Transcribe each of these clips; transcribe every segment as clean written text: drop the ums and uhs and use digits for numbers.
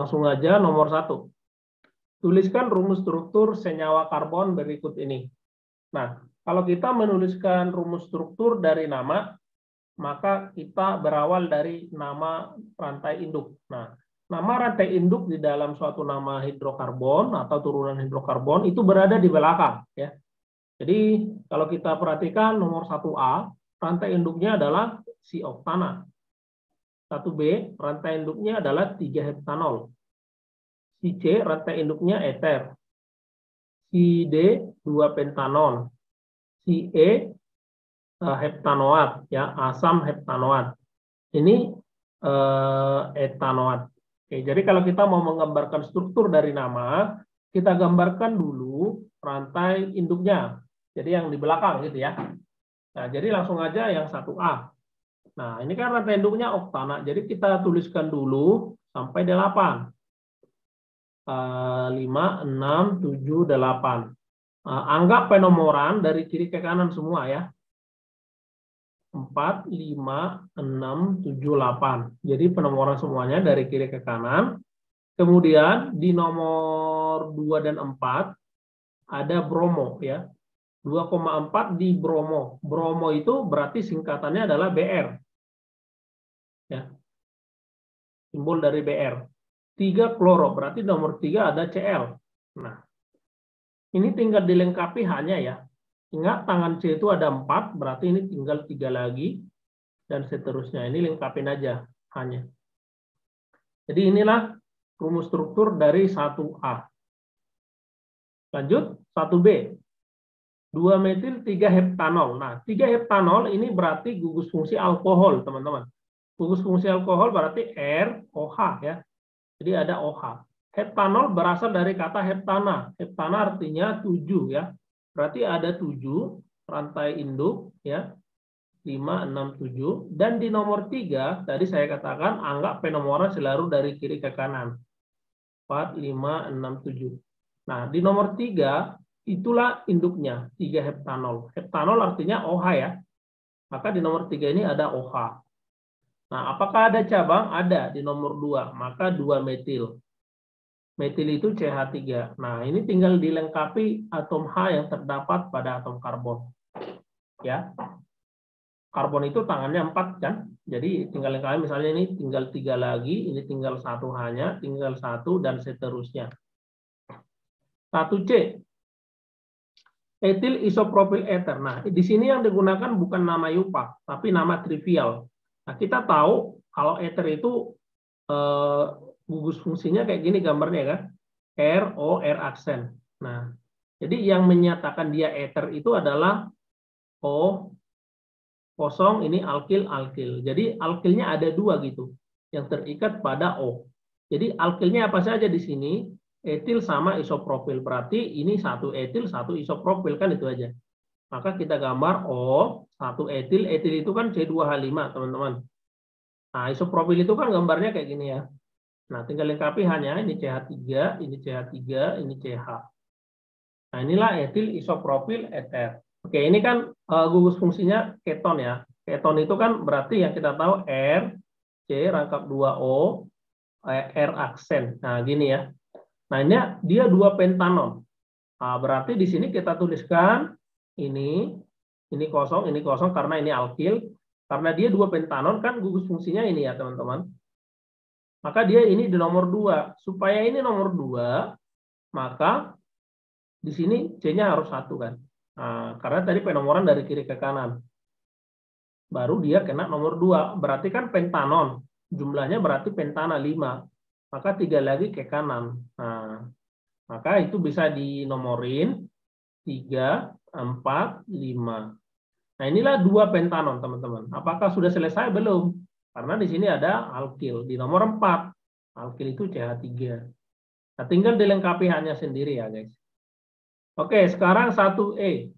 Langsung aja nomor 1. Tuliskan rumus struktur senyawa karbon berikut ini. Nah, kalau kita menuliskan rumus struktur dari nama, maka kita berawal dari nama rantai induk. Nah, nama rantai induk di dalam suatu nama hidrokarbon atau turunan hidrokarbon itu berada di belakang, ya. Jadi kalau kita perhatikan nomor 1A, rantai induknya adalah si oktana. 1B, rantai induknya adalah 3 heptanol. Si C, rantai induknya eter. Si D, 2 pentanon. Si E, heptanoat, ya, asam heptanoat. Ini etanoat. Oke, jadi kalau kita mau menggambarkan struktur dari nama, kita gambarkan dulu rantai induknya. Jadi yang di belakang gitu ya. Nah, jadi langsung aja yang 1A. Nah, ini kan rantai induknya oktana. Jadi kita tuliskan dulu sampai 8. 5, 6, 7, 8. Anggap penomoran dari kiri ke kanan semua ya. 4, 5, 6, 7, 8. Jadi penomoran semuanya dari kiri ke kanan. Kemudian di nomor 2 dan 4 ada bromo ya. 2,4 di bromo. Bromo itu berarti singkatannya adalah BR. Ya. Simbol dari BR. 3 kloro, berarti nomor 3 ada Cl. Nah, ini tinggal dilengkapi hanya ya. Ingat tangan C itu ada 4, berarti ini tinggal 3 lagi. Dan seterusnya, ini lengkapin aja hanya. Jadi inilah rumus struktur dari 1A. Lanjut, 1B. 2 metil 3 heptanol. Nah, 3 heptanol ini berarti gugus fungsi alkohol, teman-teman. Gugus fungsi alkohol berarti ROH ya. Jadi ada OH. Heptanol berasal dari kata heptana. Heptana artinya 7 ya. Berarti ada 7 rantai induk ya. 5, 6, 7. Dan di nomor 3, tadi saya katakan anggap penomoran selalu dari kiri ke kanan. 4, 5, 6, 7. Nah, di nomor 3, itulah induknya, 3 heptanol. Heptanol artinya OH ya. Maka di nomor 3 ini ada OH. Nah, apakah ada cabang? Ada di nomor 2, maka 2 metil. Metil itu CH3. Nah, ini tinggal dilengkapi atom H yang terdapat pada atom karbon. Ya. Karbon itu tangannya 4 kan? Jadi tinggal lengkapi, misalnya ini tinggal 3 lagi, ini tinggal 1 hanya, tinggal 1 dan seterusnya. 1C. Etil isopropil eter. Nah, di sini yang digunakan bukan nama Yupak, tapi nama trivial. Nah, kita tahu kalau eter itu gugus fungsinya kayak gini gambarnya kan. R aksen. Nah, jadi yang menyatakan dia eter itu adalah O kosong, ini alkil. Jadi alkilnya ada 2 gitu yang terikat pada O. Jadi alkilnya apa saja di sini? Etil sama isopropil. Berarti ini 1 etil, 1 isopropil kan itu aja. Maka kita gambar O, 1 etil. Etil itu kan C2H5, teman-teman. Nah, isopropil itu kan gambarnya kayak gini ya. Nah, tinggal lengkapi hanya ini CH3, ini CH3, ini CH. Nah, inilah etil isopropil eter. Oke, ini kan gugus fungsinya keton ya. Keton itu kan berarti yang kita tahu R, C, rangkap 2O, R aksen. Nah, gini ya. Nah, ini dia 2 pentanon. Nah, berarti di sini kita tuliskan ini kosong karena ini alkil. Karena dia 2 pentanon kan gugus fungsinya ini ya, teman-teman. Maka dia ini di nomor 2. Supaya ini nomor 2, maka di sini C-nya harus 1 kan. Nah, karena tadi penomoran dari kiri ke kanan. Baru dia kena nomor 2. Berarti kan pentanon. Jumlahnya berarti pentana 5. Maka 3 lagi ke kanan. Nah, maka itu bisa dinomorin 3, 4, 5. Nah, inilah 2 pentanon, teman-teman. Apakah sudah selesai? Belum. Karena di sini ada alkil. Di nomor 4, alkil itu CH3. Nah, tinggal dilengkapi hanya sendiri ya, guys. Oke, sekarang 1E.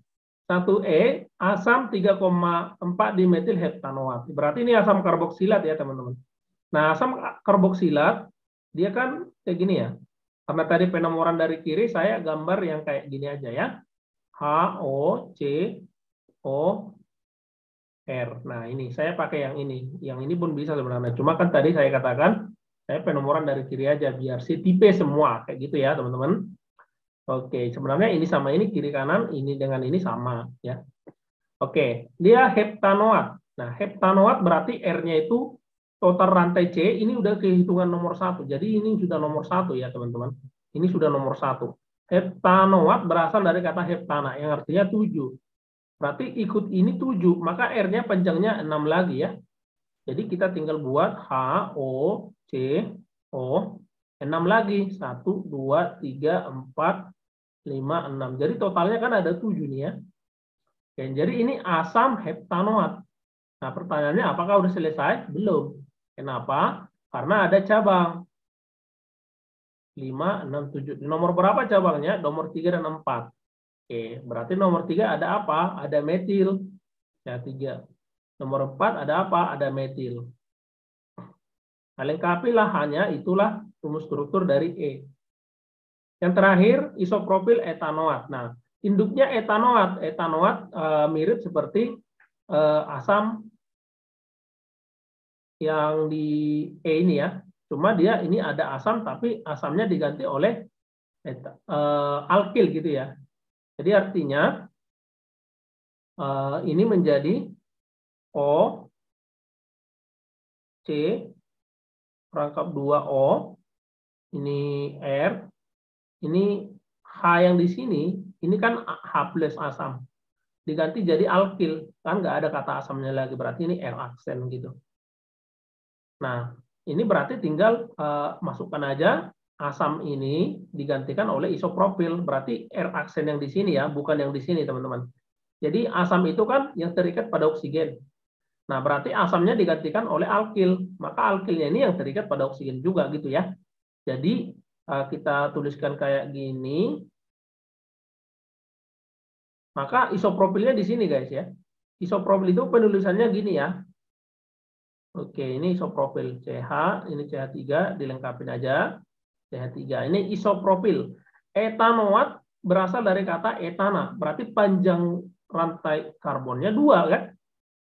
1E, asam 3,4 dimetil heptanoat. Berarti ini asam karboksilat ya, teman-teman. Nah, asam karboksilat, dia kan kayak gini ya. Karena tadi penomoran dari kiri, saya gambar yang kayak gini aja ya. HOCOR. Nah, ini saya pakai yang ini. Yang ini pun bisa sebenarnya. Cuma kan tadi saya katakan Saya penomoran dari kiri aja biar si tipe semua kayak gitu ya teman-teman. Oke, sebenarnya ini sama ini kiri kanan, ini dengan ini sama ya. Oke, dia heptanoat. Nah, heptanoat berarti R-nya itu total rantai C, ini udah kehitungan nomor 1. Jadi ini sudah nomor 1 ya teman-teman. Ini sudah nomor 1. Heptanoat berasal dari kata heptana yang artinya 7. Berarti ikut ini 7, maka R-nya panjangnya 6 lagi ya. Jadi kita tinggal buat H, O, C, O, 6 lagi. 1, 2, 3, 4, 5, 6. Jadi totalnya kan ada 7 nih ya. Oke, jadi ini asam heptanoat. Nah pertanyaannya apakah udah selesai? Belum. Kenapa? Karena ada cabang. 5, 6, 7. Nomor berapa cabangnya? Nomor 3 dan 4. Oke, berarti nomor 3 ada apa? Ada metil. Ya, 3. Nomor 4 ada apa? Ada metil. Nah, lengkapilah hanya itulah rumus struktur dari E. Yang terakhir, isopropil etanoat. Nah, induknya etanoat. Etanoat mirip seperti asam yang di E ini ya. Cuma dia ini ada asam, tapi asamnya diganti oleh alkil gitu ya. Jadi artinya ini menjadi O, C, rangkap 2O, ini R, ini H yang di sini, ini kan H plus asam. Diganti jadi alkil, kan nggak ada kata asamnya lagi, berarti ini R aksen gitu. Nah, ini berarti tinggal masukkan aja asam ini digantikan oleh isopropil, berarti R aksen yang di sini ya, bukan yang di sini teman-teman. Jadi asam itu kan yang terikat pada oksigen. Nah, berarti asamnya digantikan oleh alkil. Maka alkilnya ini yang terikat pada oksigen juga gitu ya. Jadi kita tuliskan kayak gini. Maka isopropilnya di sini guys ya. Isopropil itu penulisannya gini ya. Oke, ini isopropil CH, ini CH3 dilengkapin aja. CH3 ini isopropil. Etanoat berasal dari kata etana. Berarti panjang rantai karbonnya 2 kan?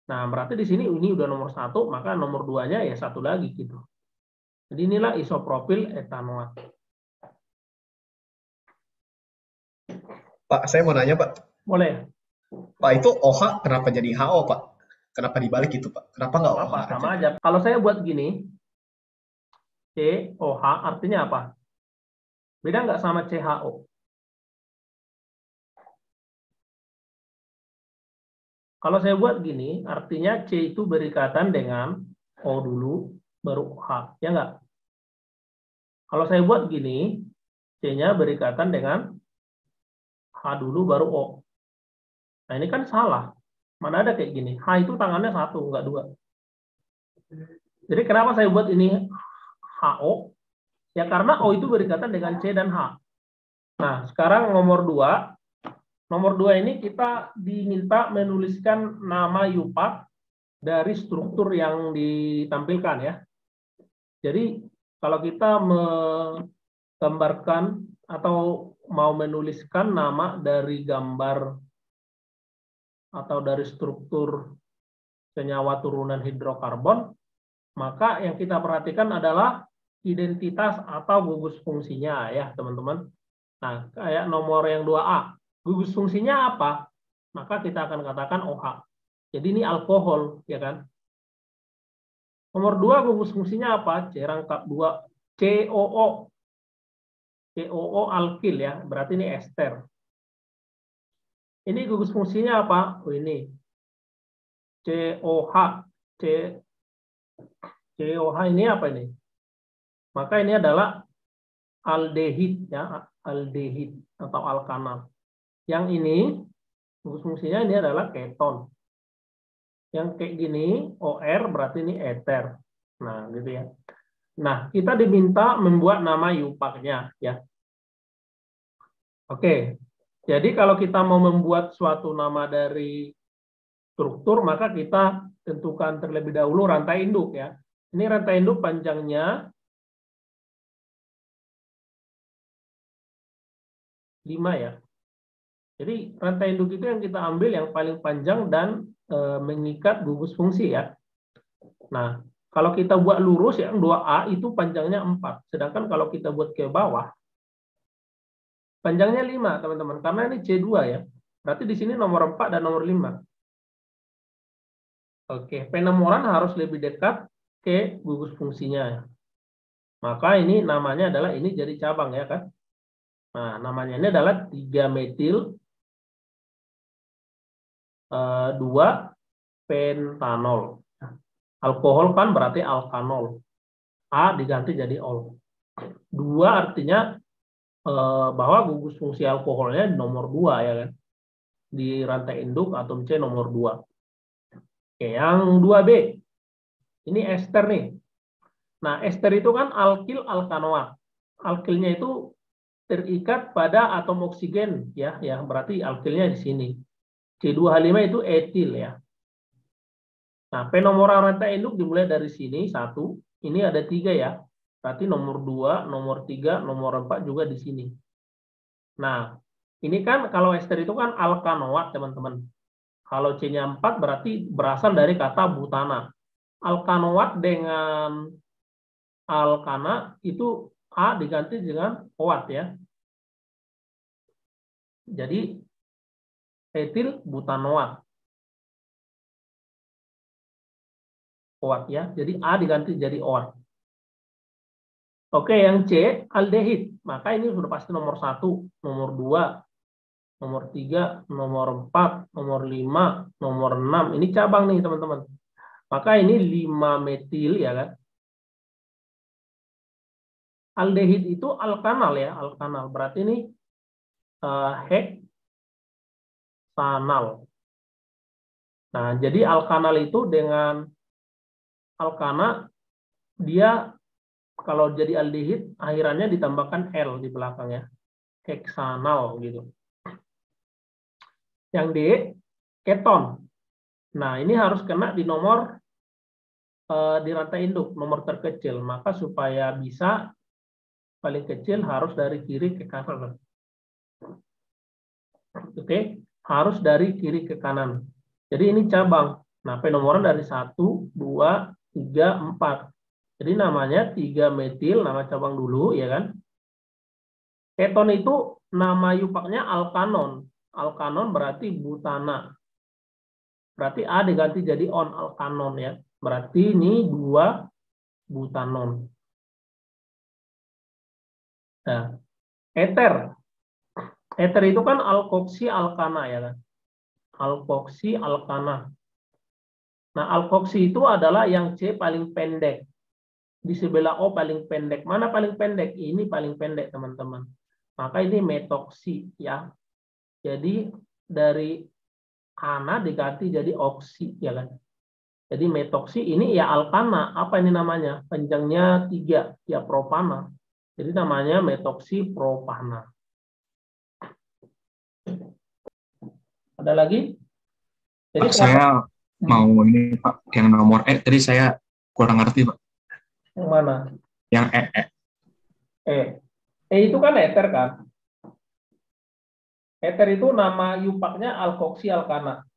Nah, berarti di sini ini udah nomor 1, maka nomor 2-nya ya 1 lagi gitu. Jadi inilah isopropil etanoat. Pak, saya mau nanya, Pak. Boleh. Pak, itu OH kenapa jadi HO, Pak? Kenapa dibalik gitu, Pak? Kenapa nggak OH aja? Sama aja. Kalau saya buat gini, COH artinya apa? Beda nggak sama CHO? Kalau saya buat gini, artinya C itu berikatan dengan O dulu, baru H. Ya nggak? Kalau saya buat gini, C-nya berikatan dengan H dulu, baru O. Nah, ini kan salah. Mana ada kayak gini? H itu tangannya 1, nggak 2. Jadi kenapa saya buat ini HO? Ya karena O itu berikatan dengan C dan H. Nah, sekarang nomor 2. Nomor 2 ini kita diminta menuliskan nama Yupak dari struktur yang ditampilkan ya. Jadi kalau kita menggambarkan atau mau menuliskan nama dari gambar atau dari struktur senyawa turunan hidrokarbon, maka yang kita perhatikan adalah identitas atau gugus fungsinya ya teman-teman. Nah, kayak nomor yang 2A. Gugus fungsinya apa? Maka kita akan katakan OH. Jadi ini alkohol, ya kan? Nomor 2 gugus fungsinya apa? C rangkap 2 COO. COO alkil ya, berarti ini ester. Ini gugus fungsinya apa? Oh ini. COH. COH ini apa ini? Maka ini adalah aldehid ya, aldehid atau alkanal. Yang ini gugus fungsinya ini adalah keton. Yang kayak gini OR berarti ini ether. Nah, gitu ya. Nah, kita diminta membuat nama Yupaknya ya. Oke. Jadi kalau kita mau membuat suatu nama dari struktur, maka kita tentukan terlebih dahulu rantai induk ya. Ini rantai induk panjangnya 5 ya. Jadi rantai induk itu yang kita ambil yang paling panjang dan mengikat gugus fungsi ya. Nah, Kalau kita buat lurus yang 2A itu panjangnya 4. Sedangkan kalau kita buat ke bawah, panjangnya 5, teman-teman. Karena ini C2 ya. Berarti di sini nomor 4 dan nomor 5. Oke, penomoran harus lebih dekat ke gugus fungsinya. Maka ini namanya adalah, ini jadi cabang ya kan. Nah, namanya ini adalah 3-metil 2-pentanol. Alkohol kan berarti alkanol. A diganti jadi ol. 2 artinya bahwa gugus fungsi alkoholnya nomor 2 ya kan. Di rantai induk atom C nomor 2. Oke, yang 2B. Ini ester nih. Nah, ester itu kan alkil alkanoat. Alkilnya itu terikat pada atom oksigen ya, berarti alkilnya di sini. C2H5 itu etil ya. Nah, penomoran rantai induk dimulai dari sini 1. Ini ada 3 ya. Berarti nomor 2, nomor 3, nomor 4 juga di sini. Nah, ini kan kalau ester itu kan alkanoat, teman-teman. Kalau C-nya 4 berarti berasal dari kata butana. Alkanoat dengan alkana itu A diganti dengan oat ya. Jadi etil butanoat. Oat ya. Jadi A diganti jadi oat. Oke, yang C aldehid. Maka ini sudah pasti nomor 1, nomor 2, nomor 3, nomor 4, nomor 5, nomor 6. Ini cabang nih, teman-teman. Maka ini 5-metil ya kan. Aldehid itu alkanal ya, alkanal. Berarti ini heksanal. Nah, jadi alkanal itu dengan alkana, dia kalau jadi aldehid akhirannya ditambahkan L di belakangnya. Heksanal gitu. Yang D, keton. Nah, ini harus kena di nomor di rantai induk, nomor terkecil. Maka supaya bisa paling kecil harus dari kiri ke kanan. Oke, harus dari kiri ke kanan. Jadi ini cabang. Nah, penomoran dari 1, 2, 3, 4. Jadi namanya 3-metil, nama cabang dulu ya kan. Keton itu nama yupaknya alkanon. Alkanon berarti butana. Berarti A diganti jadi on, alkanon ya. Berarti ini 2 butanon. Nah, eter. Eter itu kan alkoksi alkana ya kan. Alkoksi alkana. Nah, alkoksi itu adalah yang C paling pendek. Di sebelah O paling pendek. Mana paling pendek? Ini paling pendek, teman-teman. Maka ini metoksi ya. Jadi dari ana diganti jadi oksi ya kan. Jadi metoksi ini ya alkana. Apa ini namanya? Panjangnya 3 ya, propana. Jadi namanya metoksi propana. Ada lagi? Jadi Pak, saya mau ini Pak, yang nomor E tadi saya kurang ngerti Pak. Yang mana? Yang E itu kan eter kan? Eter itu nama yupaknya alkoksi alkana.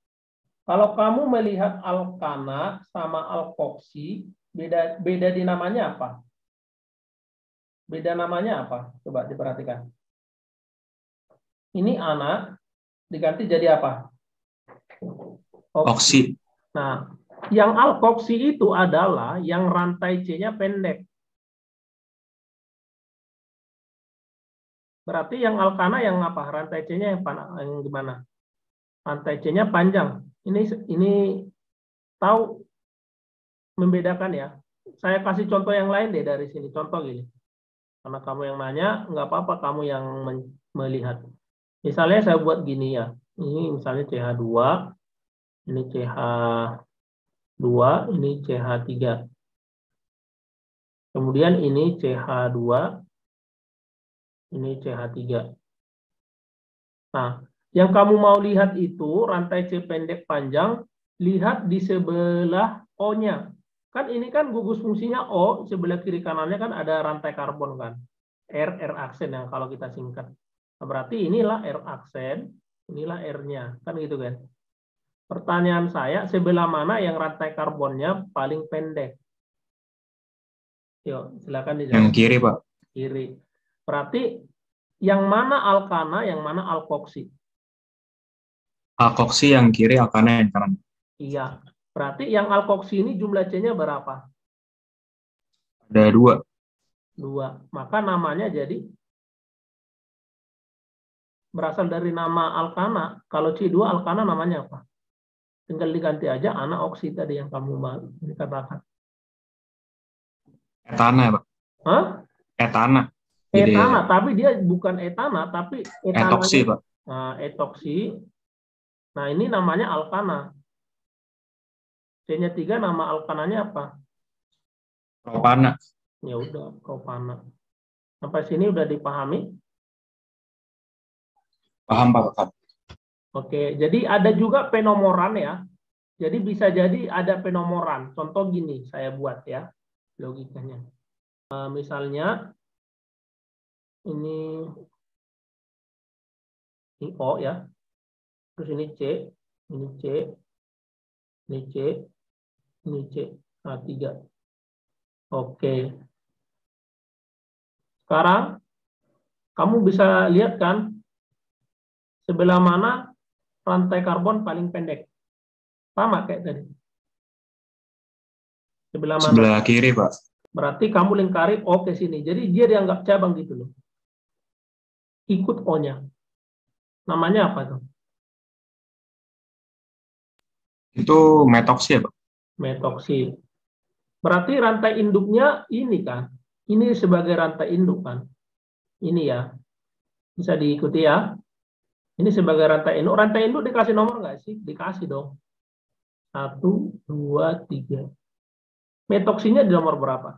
Kalau kamu melihat alkana sama alkoksi, beda di namanya apa? Beda namanya apa? Coba diperhatikan. Ini ana diganti jadi apa? oksi. Nah, yang alkoksi itu adalah yang rantai C-nya pendek. Berarti yang alkana yang apa? Rantai C-nya yang gimana? Rantai C-nya panjang. Ini tahu membedakan ya. Saya kasih contoh yang lain deh dari sini. Contoh gini. Karena kamu yang nanya, nggak apa-apa kamu yang melihat. Misalnya saya buat gini ya. Ini misalnya CH2, ini CH2, ini CH3. Kemudian ini CH2, ini CH3. Nah, yang kamu mau lihat itu rantai C pendek panjang, lihat di sebelah O-nya. Kan ini kan gugus fungsinya O, sebelah kiri kanannya kan ada rantai karbon kan. R aksen yang kalau kita singkat. Nah, berarti inilah R aksen, inilah R-nya. Kan gitu kan. Pertanyaan saya, sebelah mana yang rantai karbonnya paling pendek? Yuk, silakan Yang dijawab. kiri, Pak. Kiri. Berarti yang mana alkana, yang mana alkoksi? Alkoksi yang kiri, alkana yang kanan. Iya. Berarti yang alkoksi ini jumlah C-nya berapa? Ada 2. 2. Maka namanya jadi berasal dari nama alkana. Kalau C2 alkana namanya apa? Tinggal diganti aja anak oksi tadi yang kamu katakan. Etana, Pak. Hah? Etana. Etana, tapi dia bukan etana, tapi etoksi, Pak. Nah, etoksi. Nah, ini namanya alkana. C-nya 3, nama alkananya apa? Propana. Ya udah, propana. Sampai sini udah dipahami? Paham, Pak. Oke, jadi ada juga penomoran ya. Jadi bisa jadi ada penomoran. Contoh gini, saya buat ya logikanya. Misalnya ini O ya, terus ini C, ini C, ini C, ini C, nah 3. Oke. Sekarang kamu bisa lihat kan sebelah mana rantai karbon paling pendek. Sama kayak tadi. Sebelah mana? Sebelah kiri, Pak. Berarti kamu lingkari O ke sini. Jadi dia dianggap cabang gitu loh. Ikut O-nya. Namanya apa tuh? Itu metoksi ya, Pak? Metoksi. Berarti rantai induknya ini kan. Ini sebagai rantai induk kan. Ini ya. Bisa diikuti ya. Ini sebagai rantai induk. Rantai induk dikasih nomor nggak sih? Dikasih dong. 1, 2, 3. Metoksinya di nomor berapa?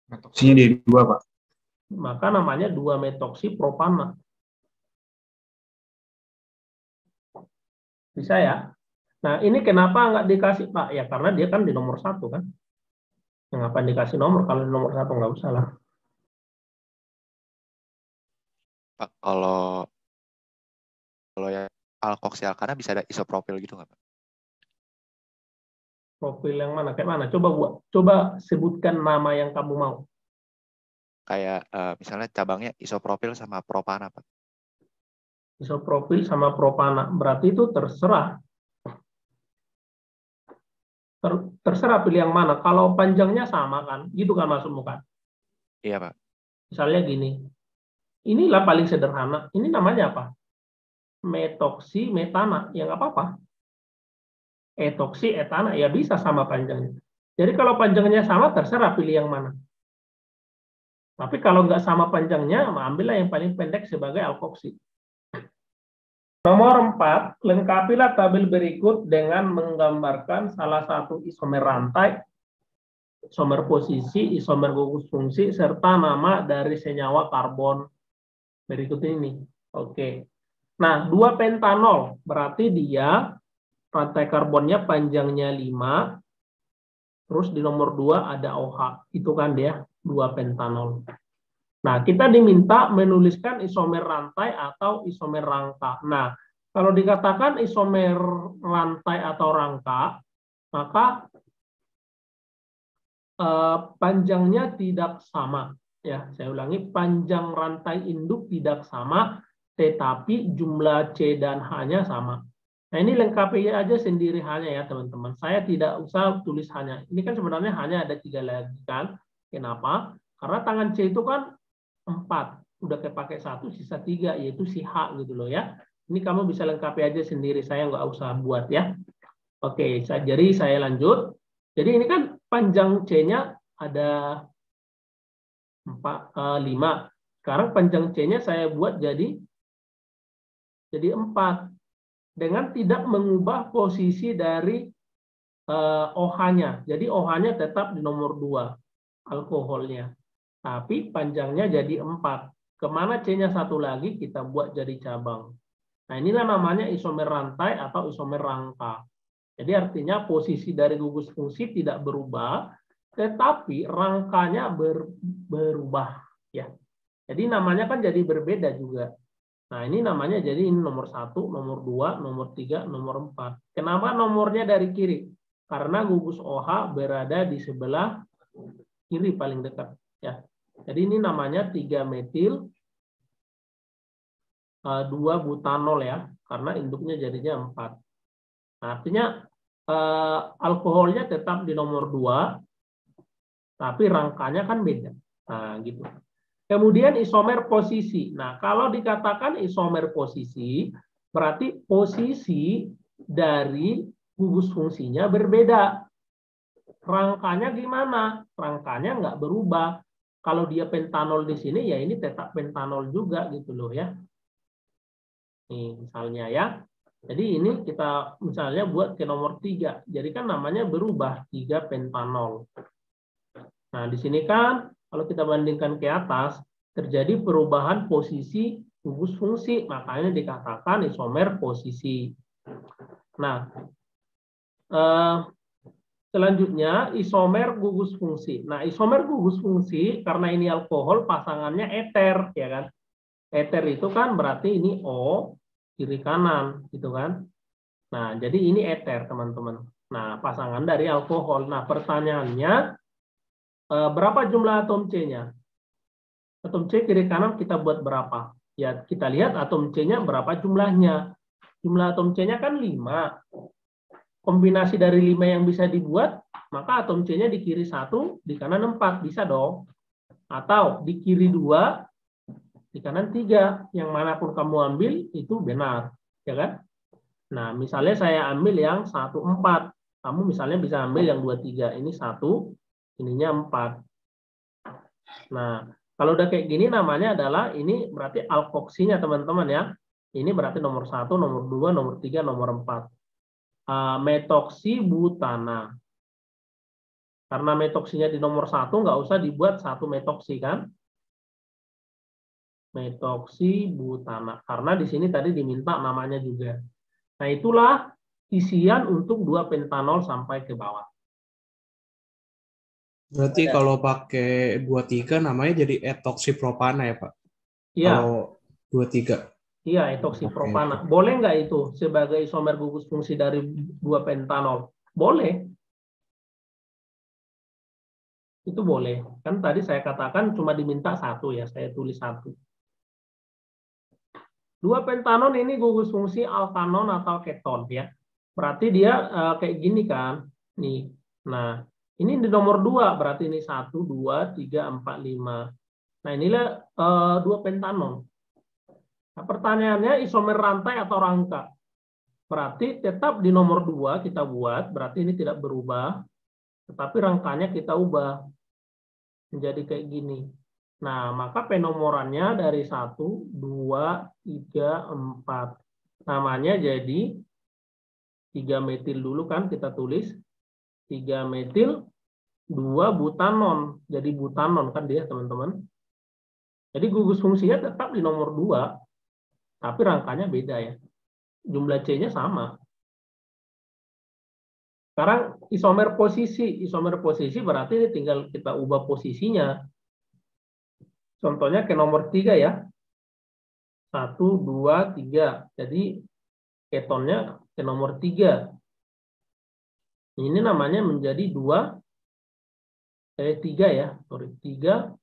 Metoksinya di 2, Pak. Maka namanya 2 metoksi propana. Bisa ya? Nah, ini kenapa nggak dikasih, Pak? Ya, karena dia kan di nomor 1 kan. Kenapa dikasih nomor? Kalau di nomor 1 nggak usah lah. Pak, kalau yang alkoksi alkana bisa ada isopropil gitu nggak, Pak? Profil yang mana? Kayak mana? Coba sebutkan nama yang kamu mau. Kayak misalnya cabangnya isopropil sama propana, Pak. Isopropil sama propana. Berarti itu terserah. Terserah pilih yang mana. Kalau panjangnya sama kan, gitu kan maksudmu kan? Iya, Pak. Misalnya gini. Inilah paling sederhana. Ini namanya apa? Metoksi metana. Ya nggak apa-apa. Etoksi etana. Ya bisa sama panjangnya. Jadi kalau panjangnya sama, terserah pilih yang mana. Tapi kalau nggak sama panjangnya, ambillah yang paling pendek sebagai alkoksi. Nomor 4, lengkapilah tabel berikut dengan menggambarkan salah satu isomer rantai, isomer posisi, isomer gugus fungsi, serta nama dari senyawa karbon berikut ini. Oke. Nah, 2 pentanol, berarti dia rantai karbonnya panjangnya 5, terus di nomor 2 ada OH. Itu kan dia 2 pentanol. Nah, kita diminta menuliskan isomer rantai atau isomer rangka. Nah, kalau dikatakan isomer rantai atau rangka, maka panjangnya tidak sama. Ya, saya ulangi, panjang rantai induk tidak sama, tetapi jumlah C dan H-nya sama. Nah, ini lengkapi aja sendiri H-nya ya, teman-teman. Saya tidak usah tulis H-nya. Ini kan sebenarnya hanya ada 3 lagi kan. Kenapa? Karena tangan C itu kan 4, udah kepakai 1, sisa 3, yaitu si H gitu loh ya. Ini kamu bisa lengkapi aja sendiri, saya nggak usah buat ya. Oke, jadi saya lanjut. Jadi ini kan panjang C-nya ada 5. Sekarang panjang C-nya saya buat jadi 4. Dengan tidak mengubah posisi dari OH-nya. Jadi OH-nya tetap di nomor 2, alkoholnya. Tapi panjangnya jadi 4. Kemana C-nya 1 lagi, kita buat jadi cabang. Nah, inilah namanya isomer rantai atau isomer rangka. Jadi artinya posisi dari gugus fungsi tidak berubah, tetapi rangkanya berubah. Ya. Jadi namanya kan jadi berbeda juga. Nah, ini namanya jadi ini nomor 1, nomor 2, nomor 3, nomor 4. Kenapa nomornya dari kiri? Karena gugus OH berada di sebelah kiri paling dekat ya. Jadi ini namanya 3-metil 2-butanol ya, karena induknya jadinya 4. Nah, artinya alkoholnya tetap di nomor 2, tapi rangkanya kan beda. Nah, gitu. Kemudian isomer posisi. Nah, kalau dikatakan isomer posisi, berarti posisi dari gugus fungsinya berbeda. Rangkanya gimana? Rangkanya nggak berubah. Kalau dia pentanol di sini, ya ini tetap pentanol juga gitu loh ya. Nih, misalnya ya. Jadi ini kita misalnya buat ke nomor 3. Jadi kan namanya berubah 3 pentanol. Nah, di sini kan kalau kita bandingkan ke atas terjadi perubahan posisi gugus fungsi, makanya dikatakan isomer posisi. Nah, selanjutnya isomer gugus fungsi. Nah, isomer gugus fungsi karena ini alkohol pasangannya eter ya kan. Eter itu kan berarti ini O kiri kanan gitu kan. Nah, jadi ini eter teman-teman. Nah, pasangan dari alkohol. Nah, pertanyaannya berapa jumlah atom C-nya? Atom C kiri kanan kita buat berapa? Ya, kita lihat atom C-nya berapa jumlahnya. Jumlah atom C-nya kan 5. Kombinasi dari 5 yang bisa dibuat, maka atom C-nya di kiri 1, di kanan 4. Bisa dong. Atau di kiri 2, di kanan 3. Yang manapun kamu ambil, itu benar. Ya kan? Nah, misalnya saya ambil yang 1, 4. Kamu misalnya bisa ambil yang 2, 3. Ini 1, ininya 4. Nah, kalau udah kayak gini namanya adalah, ini berarti alkoksinya teman-teman ya. Ini berarti nomor 1, nomor 2, nomor 3, nomor 4. Metoksibutana. Karena metoksinya di nomor 1, nggak usah dibuat 1 metoksi kan. Metoksibutana. Karena di sini tadi diminta namanya juga. Nah, itulah isian untuk 2 pentanol sampai ke bawah. Berarti kalau pakai 23 namanya jadi etoksipropana ya, Pak? Iya. Kalau 23. Iya, etoksipropana. Boleh nggak itu sebagai isomer gugus fungsi dari 2 pentanol? Boleh. Itu boleh. Kan tadi saya katakan cuma diminta 1 ya, saya tulis 1. 2 pentanon ini gugus fungsi alkanon atau keton ya. Berarti dia kayak gini kan. Nih. Nah, ini di nomor 2, berarti ini 1, 2, 3, 4, 5. Nah, inilah 2 pentanon. Nah, pertanyaannya isomer rantai atau rangka. Berarti tetap di nomor 2 kita buat, berarti ini tidak berubah. Tetapi rangkanya kita ubah menjadi kayak gini. Nah, maka penomorannya dari 1, 2, 3, 4. Namanya jadi 3-metil dulu kan kita tulis. 3-metil 2-butanon. Jadi butanon kan dia teman-teman. Jadi gugus fungsinya tetap di nomor 2. Tapi rangkanya beda ya. Jumlah C-nya sama. Sekarang isomer posisi. Isomer posisi berarti ini tinggal kita ubah posisinya. Contohnya ke nomor 3 ya. 1, 2, 3. Jadi ketonnya ke nomor 3. Ini namanya menjadi 3 ya. Sorry, 3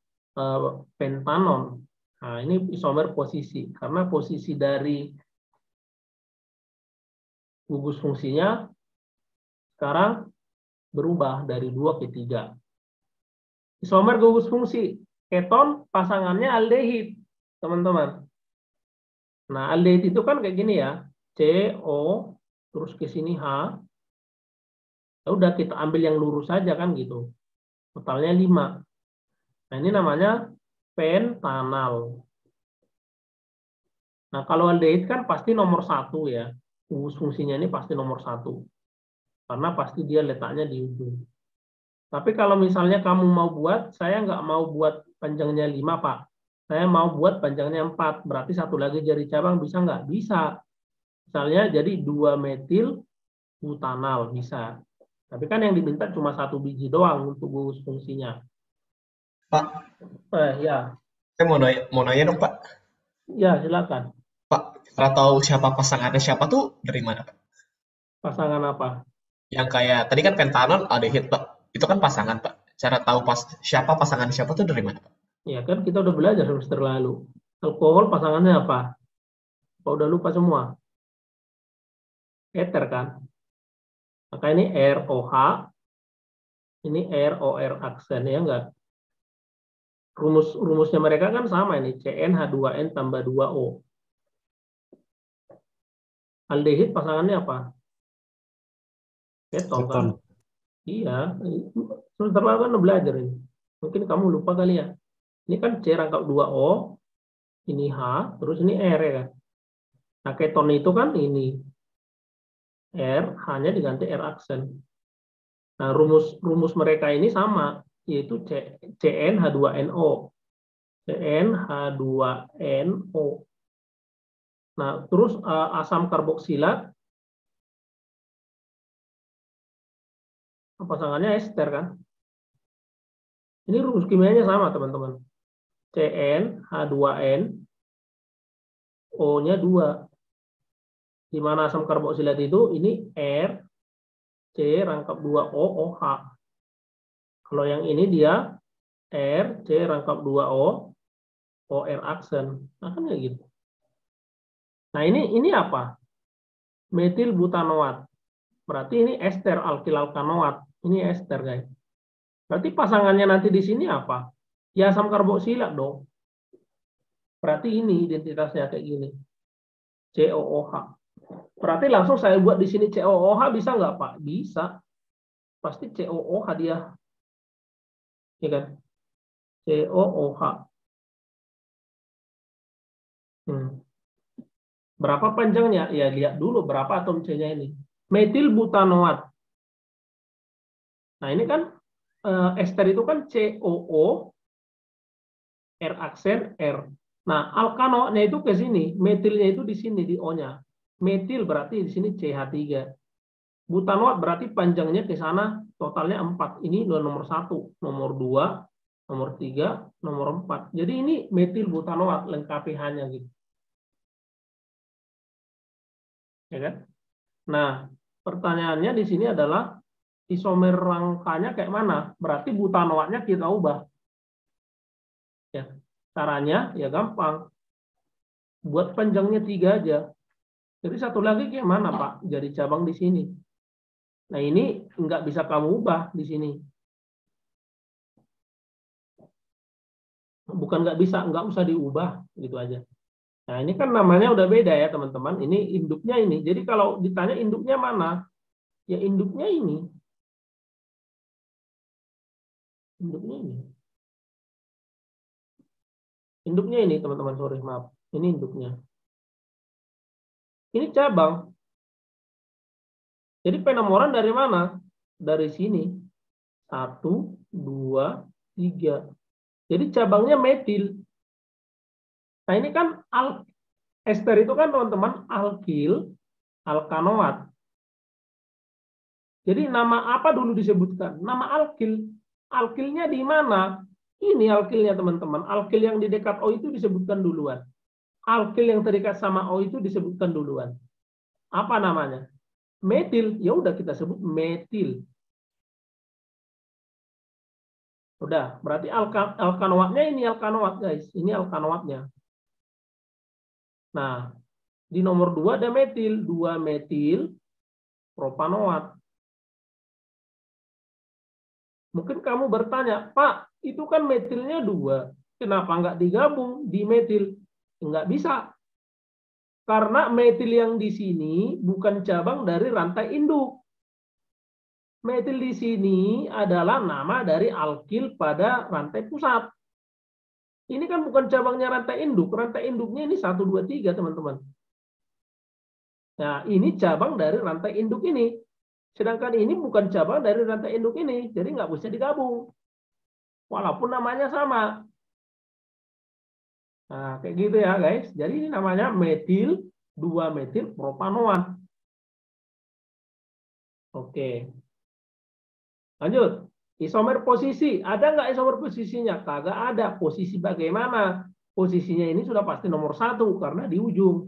pentanon. Nah, ini isomer posisi. Karena posisi dari gugus fungsinya sekarang berubah dari 2 ke 3. Isomer gugus fungsi. Keton pasangannya aldehid, teman-teman. Nah, aldehid itu kan kayak gini ya. CO, terus ke sini H. Ya udah kita ambil yang lurus saja kan gitu. Totalnya 5. Nah, ini namanya pentanal. Nah, kalau aldehid kan pasti nomor 1 ya. Gugus fungsinya ini pasti nomor 1. Karena pasti dia letaknya di ujung. Tapi kalau misalnya kamu mau buat, saya nggak mau buat panjangnya 5, Pak. Saya mau buat panjangnya 4. Berarti satu lagi jari cabang bisa nggak? Bisa. Misalnya jadi 2-metil butanal. Bisa. Tapi kan yang diminta cuma 1 biji doang untuk gugus fungsinya. Pak, Ya. saya mau nanya dong, Pak. Ya, silakan. Pak, kalau tahu siapa pasangannya siapa tuh dari mana, Pak? Pasangan apa? Yang kayak, tadi kan pentanon aldehid, Pak. Itu kan pasangan, Pak. Cara tahu siapa pasangan siapa tuh dari mana, Pak? Ya kan kita udah belajar semester lalu. Alkohol pasangannya apa? Apa udah lupa semua? Eter kan? Maka ini ROH, ini ROR aksen, ya enggak? Rumusnya mereka kan sama ini, CnH2n tambah 2O. Aldehid pasangannya apa? Keton kan? Iya, semester lalu kan udah belajar ini. Mungkin kamu lupa kali ya. Ini kan C rangkap 2O, ini H, terus ini R ya kan. Nah, keton itu kan ini. R, H-nya diganti R aksen. Nah, rumus mereka ini sama, yaitu CnH2NO. CnH2NO. Nah, terus asam karboksilat, pasangannya ester kan? Ini rumus kimianya sama, teman-teman. CnH2n, O-nya 2. Di mana asam karboksilat itu, ini R, C rangkap 2O, OH. Kalau yang ini dia R, C rangkap 2O, OR aksen. Nah, kan kayak gitu. Nah, ini apa? Metil butanoat. Berarti ini ester alkil alkanoat. Ini ester, guys. Berarti pasangannya nanti di sini apa? Ya asam karboksilat dong. Berarti ini identitasnya kayak gini. COOH. Berarti langsung saya buat di sini COOH bisa nggak, Pak? Bisa. Pasti COOH dia. Ya kan? COOH. Berapa panjangnya? Ya, lihat dulu berapa atom C-nya ini. Metil butanoat. Nah, ini kan ester itu kan COO, R aksen, R. Nah, alkanoatnya itu ke sini. Metilnya itu di sini, di O-nya. Metil berarti di sini CH3. Butanoat berarti panjangnya ke sana, totalnya 4. Ini nomor 1, nomor 2, nomor 3, nomor 4. Jadi ini metil butanoat, lengkapi H-nya gitu. Ya kan? Nah, pertanyaannya di sini adalah isomer rangkanya kayak mana? Berarti butanoatnya kita ubah. Ya, caranya ya gampang. Buat panjangnya 3 aja. Jadi satu lagi kayak mana, Pak? Jadi cabang di sini. Nah, ini nggak bisa kamu ubah di sini. Bukan nggak bisa, nggak usah diubah gitu aja. Nah, ini kan namanya udah beda ya, teman-teman. Ini induknya ini. Jadi kalau ditanya induknya mana? Ya induknya ini. Induknya ini. Induknya ini, teman-teman. Sorry, maaf. Ini induknya. Ini cabang. Jadi penomoran dari mana? Dari sini. 1, 2, 3. Jadi cabangnya metil. Nah, ini kan ester itu kan, teman-teman, alkil, alkanoat. Jadi nama apa dulu disebutkan? Nama alkil. Alkilnya di mana? Ini alkilnya, teman-teman. Alkil yang di dekat O itu disebutkan duluan. Alkil yang terikat sama O itu disebutkan duluan. Apa namanya? Metil. Ya udah kita sebut metil. Udah, berarti alkanoatnya ini alkanoat, guys. Ini alkanoatnya. Nah, di nomor 2 ada metil. 2 metil propanoat. Mungkin kamu bertanya, Pak, itu kan metilnya 2. Kenapa nggak digabung di metil? Nggak bisa. Karena metil yang di sini bukan cabang dari rantai induk. Metil di sini adalah nama dari alkil pada rantai pusat. Ini kan bukan cabangnya rantai induk. Rantai induknya ini 1, 2, 3, teman-teman. Nah, ini cabang dari rantai induk ini. Sedangkan ini bukan cabang dari rantai induk ini. Jadi nggak bisa digabung. Walaupun namanya sama. Nah, kayak gitu ya, guys. Jadi ini namanya metil 2 metil propanoat. Oke. Lanjut. Isomer posisi. Ada nggak isomer posisinya? Kagak ada. Posisi bagaimana? Posisinya ini sudah pasti nomor 1 karena di ujung.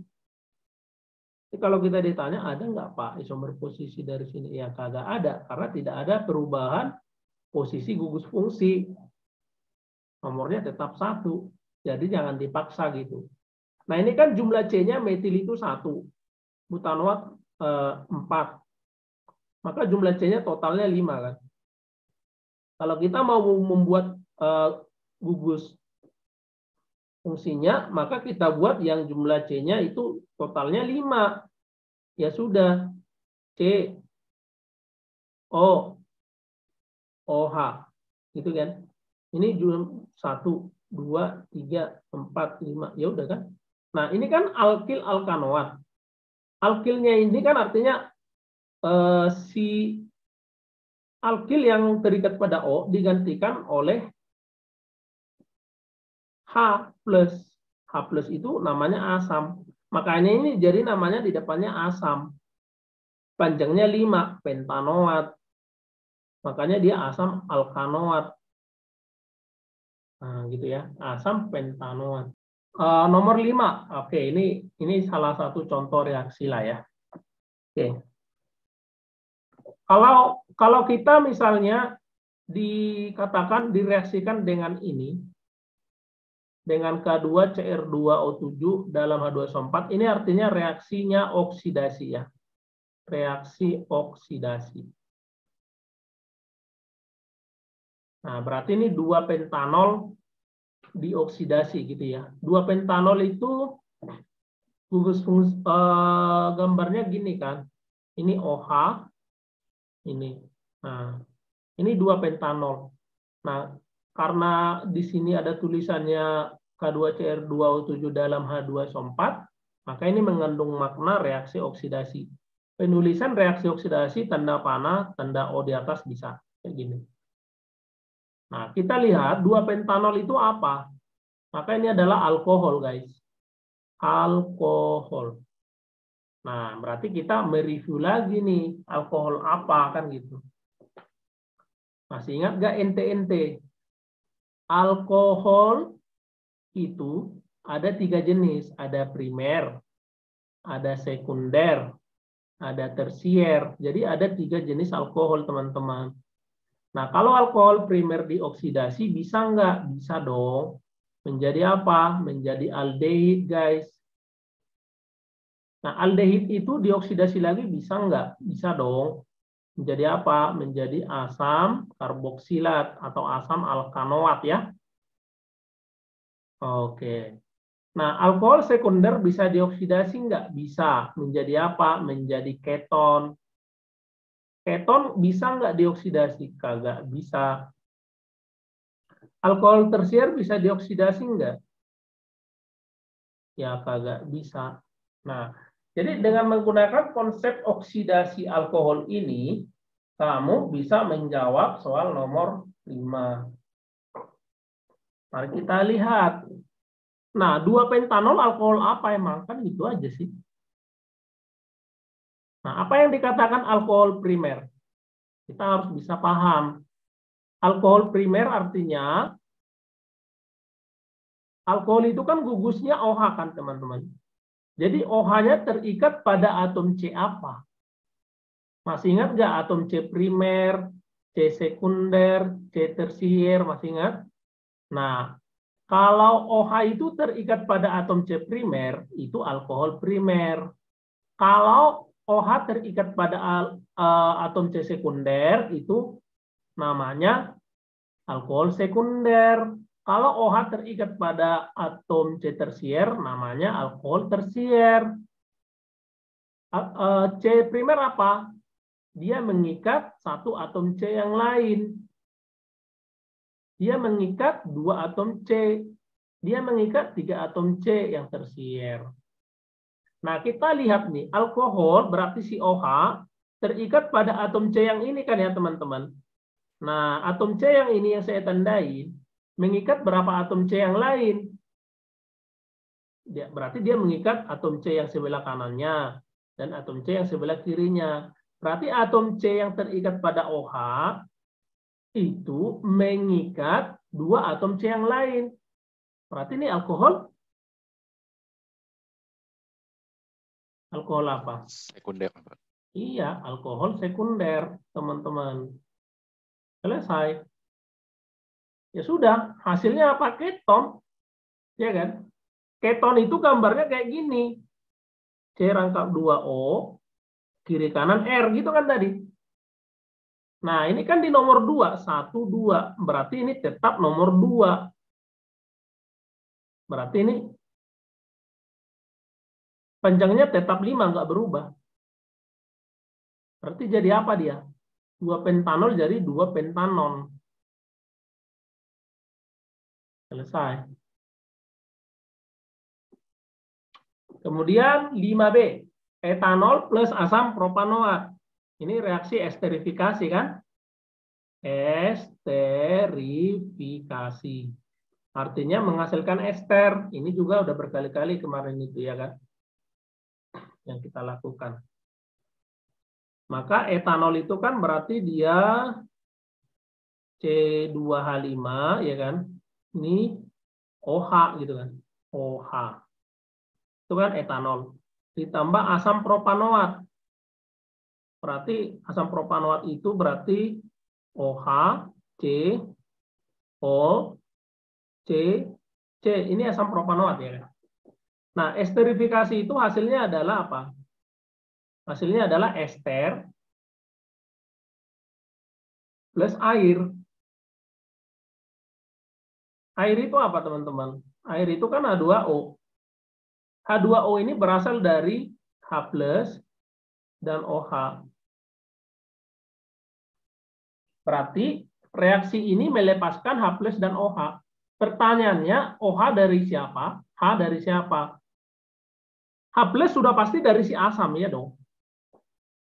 Jadi kalau kita ditanya, ada nggak, Pak, isomer posisi dari sini? Ya kagak ada. Karena tidak ada perubahan posisi gugus fungsi. Nomornya tetap 1. Jadi jangan dipaksa gitu. Nah ini kan jumlah C-nya metil itu 1. Butanoat 4. Maka jumlah C-nya totalnya 5 kan. Kalau kita mau membuat gugus fungsinya, maka kita buat yang jumlah C-nya itu totalnya 5. Ya sudah. C, O, OH. Gitu kan. Ini jumlah 1, 2, 3, 4, 5. Ya udah kan. Nah ini kan alkil alkanoat. Alkilnya ini kan artinya si alkil yang terikat pada O digantikan oleh H+. H+ itu namanya asam. Makanya ini jadi namanya di depannya asam. Panjangnya 5, pentanoat. Makanya dia asam alkanoat. Nah, gitu ya. Asam pentanoat. Nomor 5. Oke, ini salah satu contoh reaksi lah ya. Oke. Kalau kita misalnya dikatakan direaksikan dengan ini, dengan K2CR2O7 dalam H2SO4, ini artinya reaksinya oksidasi ya. Reaksi oksidasi. Nah, berarti ini 2 pentanol dioksidasi gitu ya. 2 pentanol itu gugus fungsi, gambarnya gini kan. Ini OH, ini. Nah, ini 2 pentanol. Nah, karena di sini ada tulisannya K2CR2O7 dalam H2SO4, maka ini mengandung makna reaksi oksidasi. Penulisan reaksi oksidasi tanda panah, tanda O di atas bisa kayak gini. Nah, kita lihat 2 pentanol itu apa? Maka ini adalah alkohol, guys. Alkohol. Nah, berarti kita mereview lagi nih, alkohol apa kan gitu. Masih ingat nggak ente-ente? Alkohol itu ada 3 jenis. Ada primer, ada sekunder, ada tersier. Jadi ada 3 jenis alkohol, teman-teman. Nah, kalau alkohol primer dioksidasi, bisa nggak? Bisa dong. Menjadi apa? Menjadi aldehid, guys. Nah, aldehid itu dioksidasi lagi bisa nggak? Bisa dong. Menjadi apa? Menjadi asam karboksilat atau asam alkanoat ya. Oke. Nah, alkohol sekunder bisa dioksidasi nggak? Bisa. Menjadi apa? Menjadi keton. Keton bisa nggak dioksidasi? Kagak bisa. Alkohol tersier bisa dioksidasi nggak? Ya, kagak bisa. Nah, jadi dengan menggunakan konsep oksidasi alkohol ini, kamu bisa menjawab soal nomor 5. Mari kita lihat. Nah, 2 pentanol alkohol apa emang? Kan gitu aja sih. Nah, apa yang dikatakan alkohol primer? Kita harus bisa paham. Alkohol primer artinya, alkohol itu kan gugusnya OH kan, teman-teman. Jadi OH-nya terikat pada atom C apa? Masih ingat nggak atom C primer, C sekunder, C tersier, masih ingat? Nah, kalau OH itu terikat pada atom C primer, itu alkohol primer. Kalau OH terikat pada atom C sekunder, itu namanya alkohol sekunder. Kalau OH terikat pada atom C tersier, namanya alkohol tersier. C primer apa? Dia mengikat 1 atom C yang lain. Dia mengikat 2 atom C. Dia mengikat 3 atom C yang tersier. Nah, kita lihat nih, alkohol berarti si OH terikat pada atom C yang ini kan ya, teman-teman. Nah, atom C yang ini yang saya tandai mengikat berapa atom C yang lain? Berarti dia mengikat atom C yang sebelah kanannya dan atom C yang sebelah kirinya. Berarti atom C yang terikat pada OH itu mengikat 2 atom C yang lain. Berarti ini alkohol? Alkohol apa? Sekunder. Iya, alkohol sekunder, teman-teman. Selesai. Ya sudah, hasilnya apa? Keton. Ya kan? Keton itu gambarnya kayak gini. C rangkap 2O, kiri kanan R, gitu kan tadi. Nah, ini kan di nomor 2, 1, 2. Berarti ini tetap nomor 2. Berarti ini panjangnya tetap 5, nggak berubah. Berarti jadi apa dia? 2 pentanol jadi 2 pentanon. Selesai. Kemudian 5B. Etanol plus asam propanoat. Ini reaksi esterifikasi kan? Esterifikasi. Artinya menghasilkan ester. Ini juga udah berkali-kali kemarin itu ya kan? Yang kita lakukan. Maka etanol itu kan berarti dia C2H5 ya kan? Ini OH gitu kan. OH. Itu kan etanol. Ditambah asam propanoat. Berarti asam propanoat itu berarti OH, C, O, C, C. Ini asam propanoat ya kan? Nah, esterifikasi itu hasilnya adalah apa? Hasilnya adalah ester plus air. Air itu apa teman-teman? Air itu kan H2O. H2O ini berasal dari H+ dan OH. Berarti reaksi ini melepaskan H+ dan OH. Pertanyaannya, OH dari siapa? H dari siapa? H+ sudah pasti dari si asam ya dong.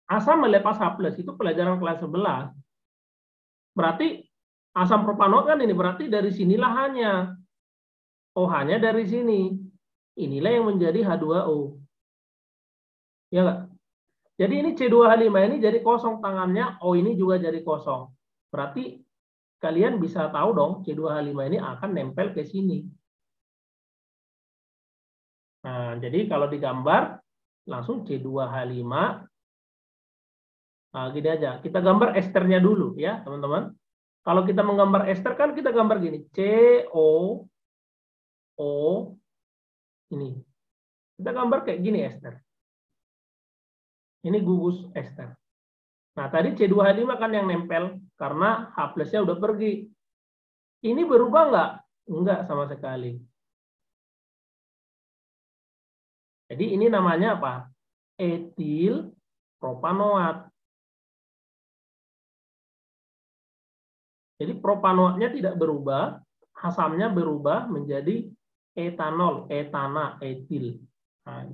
Asam melepas H+, itu pelajaran kelas 11. Berarti asam propanoat kan ini, berarti dari sinilah hanya. OH-nya dari sini. Inilah yang menjadi H2O. Ya nggak? Jadi ini C2H5 ini jadi kosong tangannya, O ini juga jadi kosong. Berarti kalian bisa tahu dong C2H5 ini akan nempel ke sini. Nah, jadi kalau digambar langsung C2H5. Nah, gini aja. Kita gambar esternya dulu ya, teman-teman. Kalau kita menggambar ester kan kita gambar gini, CO O ini. Kita gambar kayak gini ester. Ini gugus ester. Nah, tadi C2H5 kan yang nempel karena H+-nya udah pergi. Ini berubah nggak? Enggak sama sekali. Jadi ini namanya apa? Etil propanoat. Jadi propanoatnya tidak berubah, asamnya berubah menjadi etanol, etana, etil. Nah,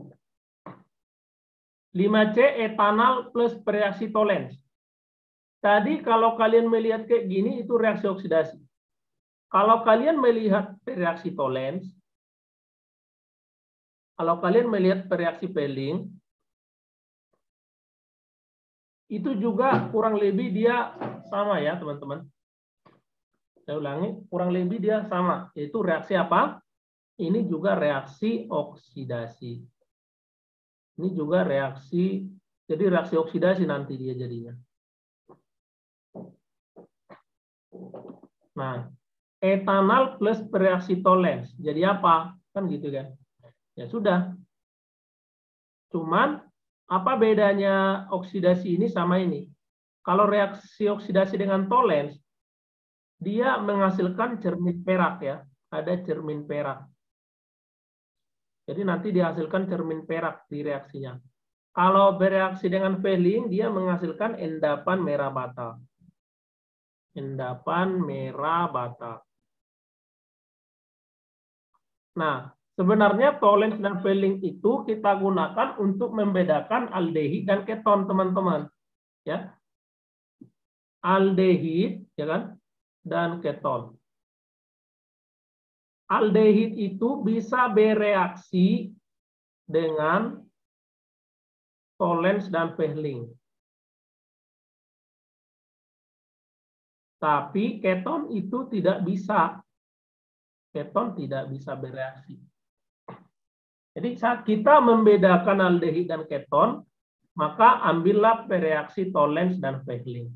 5C etanol plus bereaksi Tollens. Tadi kalau kalian melihat kayak gini itu reaksi oksidasi. Kalau kalian melihat reaksi Tollens, kalau kalian melihat reaksi Pelling, itu juga kurang lebih dia sama ya teman-teman. Saya ulangi, kurang lebih dia sama. Yaitu reaksi apa? Ini juga reaksi oksidasi. Ini juga reaksi, jadi reaksi oksidasi nanti dia jadinya. Nah, etanol plus bereaksi Tollens. Jadi apa? Kan gitu kan. Ya sudah. Cuman, apa bedanya oksidasi ini sama ini? Kalau reaksi oksidasi dengan Tollens, dia menghasilkan cermin perak ya. Ada cermin perak. Jadi nanti dihasilkan cermin perak di reaksinya. Kalau bereaksi dengan Pelling, dia menghasilkan endapan merah bata. Endapan merah bata. Nah, sebenarnya Tollens dan Pelling itu kita gunakan untuk membedakan aldehid dan keton, teman-teman. Ya. Aldehid, ya kan? Dan keton. Aldehid itu bisa bereaksi dengan Tollens dan Pelling. Tapi keton itu tidak bisa. Keton tidak bisa bereaksi. Jadi saat kita membedakan aldehid dan keton, maka ambillah bereaksi Tollens dan Pelling.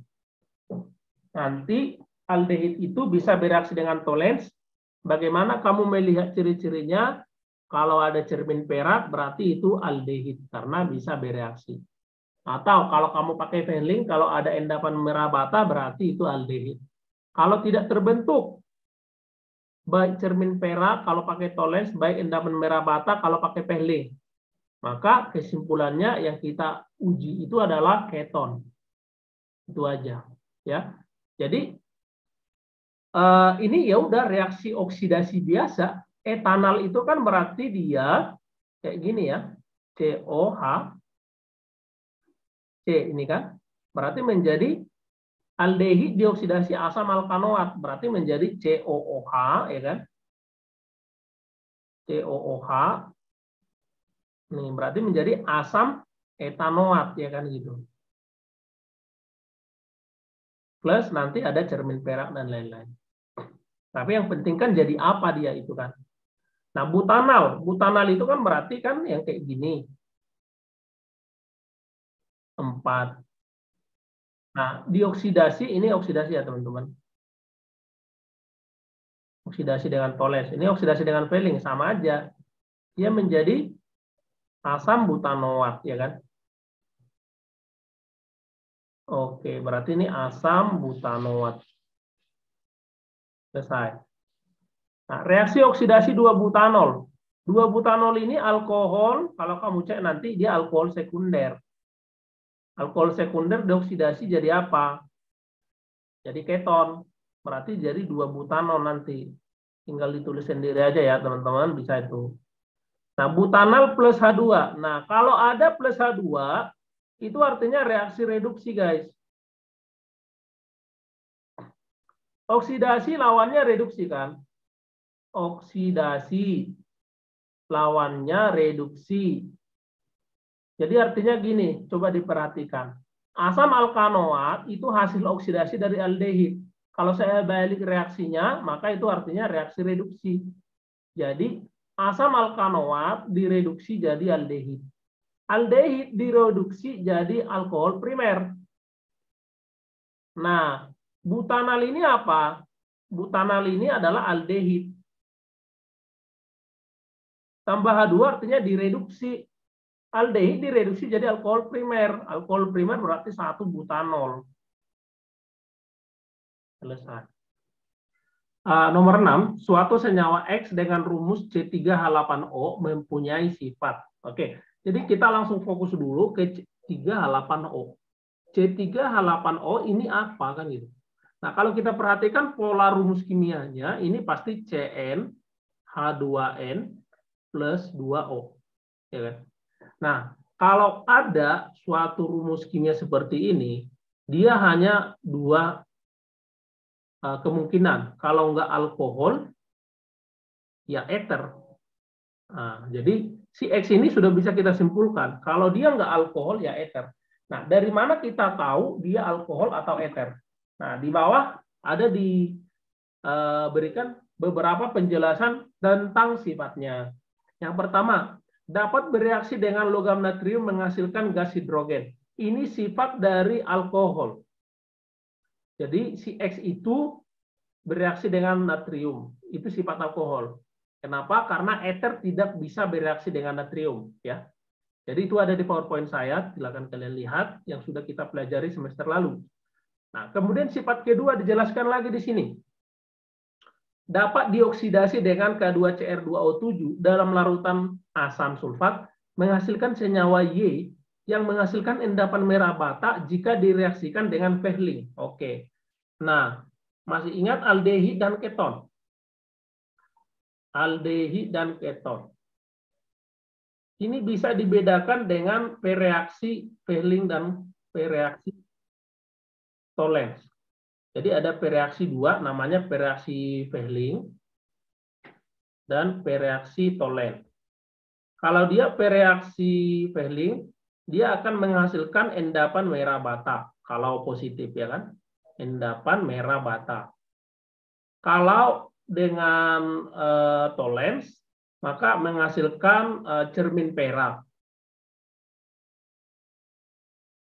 Nanti aldehid itu bisa bereaksi dengan tolens. Bagaimana kamu melihat ciri-cirinya? Kalau ada cermin perak berarti itu aldehid karena bisa bereaksi. Atau kalau kamu pakai Fehling, kalau ada endapan merah bata berarti itu aldehid. Kalau tidak terbentuk, baik cermin perak kalau pakai tolens, baik endapan merah bata kalau pakai Fehling, maka kesimpulannya yang kita uji itu adalah keton. Itu aja, ya. Jadi ini ya udah reaksi oksidasi biasa. Etanol itu kan berarti dia kayak gini ya, COH, C ini kan, berarti menjadi aldehid dioksidasi asam alkanoat, berarti menjadi COOH, ya kan? COOH, nih berarti menjadi asam etanoat, ya kan gitu. Plus nanti ada cermin perak dan lain-lain. Tapi yang penting kan jadi apa dia itu kan. Nah, butanal. Butanal itu kan berarti kan yang kayak gini. 4. Nah, dioksidasi, ini oksidasi ya teman-teman. Oksidasi dengan tolens. Ini oksidasi dengan Fehling, sama aja. Dia menjadi asam butanoat, ya kan. Oke, berarti ini asam butanoat. Selesai. Nah, reaksi oksidasi 2-butanol. 2-butanol ini alkohol, kalau kamu cek nanti dia alkohol sekunder. Alkohol sekunder dioksidasi jadi apa? Jadi keton. Berarti jadi 2-butanol nanti. Tinggal ditulis sendiri aja ya teman-teman, bisa itu. Nah, butanal plus H2. Nah, kalau ada plus H2, itu artinya reaksi reduksi, guys. Oksidasi lawannya reduksi kan? Oksidasi lawannya reduksi. Jadi artinya gini, coba diperhatikan. Asam alkanoat itu hasil oksidasi dari aldehid. Kalau saya balik reaksinya, maka itu artinya reaksi reduksi. Jadi asam alkanoat direduksi jadi aldehid. Aldehid direduksi jadi alkohol primer. Nah, butanal ini apa? Butanal ini adalah aldehid. Tambah H2 artinya direduksi. Aldehid direduksi jadi alkohol primer. Alkohol primer berarti 1 butanol. Selesai. Nomor 6, suatu senyawa X dengan rumus C3H8O mempunyai sifat. Oke, jadi kita langsung fokus dulu ke C3H8O. C3H8O ini apa kan gitu. Nah, kalau kita perhatikan pola rumus kimianya, ini pasti CnH2n plus 2O. Ya kan? Nah, kalau ada suatu rumus kimia seperti ini, dia hanya 2 kemungkinan. Kalau nggak alkohol, ya eter. Nah, jadi si X ini sudah bisa kita simpulkan. Kalau dia nggak alkohol, ya eter. Nah, dari mana kita tahu dia alkohol atau eter? Nah, di bawah ada diberikan beberapa penjelasan tentang sifatnya. Yang pertama, dapat bereaksi dengan logam natrium menghasilkan gas hidrogen. Ini sifat dari alkohol. Jadi si X itu bereaksi dengan natrium. Itu sifat alkohol. Kenapa? Karena eter tidak bisa bereaksi dengan natrium. Ya. Jadi itu ada di PowerPoint saya. Silakan kalian lihat yang sudah kita pelajari semester lalu. Nah, kemudian sifat kedua dijelaskan lagi di sini. Dapat dioksidasi dengan K2Cr2O7 dalam larutan asam sulfat menghasilkan senyawa Y yang menghasilkan endapan merah bata jika direaksikan dengan Fehling. Oke. Nah, masih ingat aldehid dan keton? Aldehid dan keton. Ini bisa dibedakan dengan pereaksi Fehling dan pereaksi tolens. Jadi ada pereaksi 2 namanya pereaksi Fehling dan pereaksi tolens. Kalau dia pereaksi Fehling, dia akan menghasilkan endapan merah bata kalau positif ya kan? Endapan merah bata. Kalau dengan tolens maka menghasilkan cermin perak.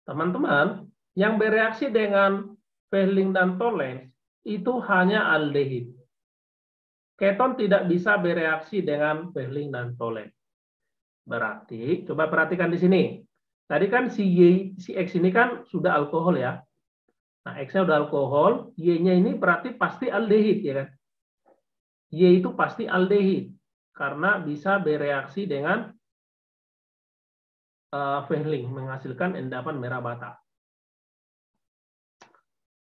Teman-teman, yang bereaksi dengan Fehling dan Tollens itu hanya aldehid. Keton tidak bisa bereaksi dengan Fehling dan Tollens. Berarti, coba perhatikan di sini. Tadi kan si X ini kan sudah alkohol ya. Nah, X-nya udah alkohol, Y-nya ini berarti pasti aldehid ya kan. Y itu pasti aldehid karena bisa bereaksi dengan Fehling, menghasilkan endapan merah bata.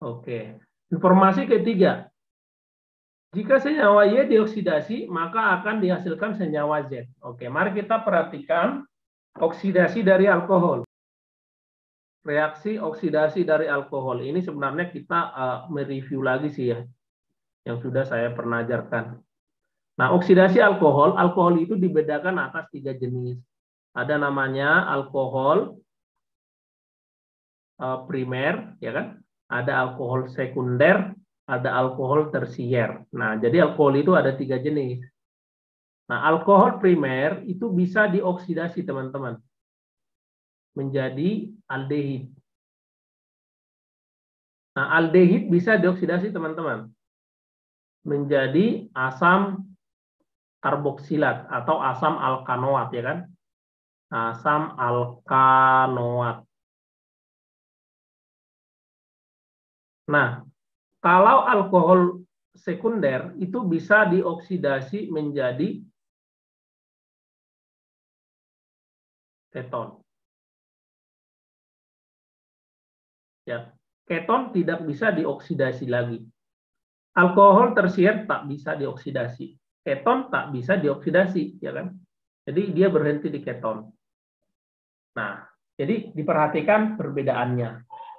Oke. Informasi ketiga. Jika senyawa Y dioksidasi, maka akan dihasilkan senyawa Z. Oke, mari kita perhatikan oksidasi dari alkohol. Reaksi oksidasi dari alkohol. Ini sebenarnya kita mereview lagi sih ya, yang sudah saya pernah ajarkan. Nah, oksidasi alkohol itu dibedakan atas 3 jenis. Ada namanya alkohol primer, ya kan? Ada alkohol sekunder, ada alkohol tersier. Nah, jadi alkohol itu ada 3 jenis. Nah, alkohol primer itu bisa dioksidasi, teman-teman, menjadi aldehid. Nah, aldehid bisa dioksidasi, teman-teman, menjadi asam karboksilat atau asam alkanoat, ya kan? Asam alkanoat. Nah, kalau alkohol sekunder itu bisa dioksidasi menjadi keton. Ya, keton tidak bisa dioksidasi lagi. Alkohol tersier tak bisa dioksidasi. Keton tak bisa dioksidasi, ya kan? Jadi dia berhenti di keton. Nah, jadi diperhatikan perbedaannya.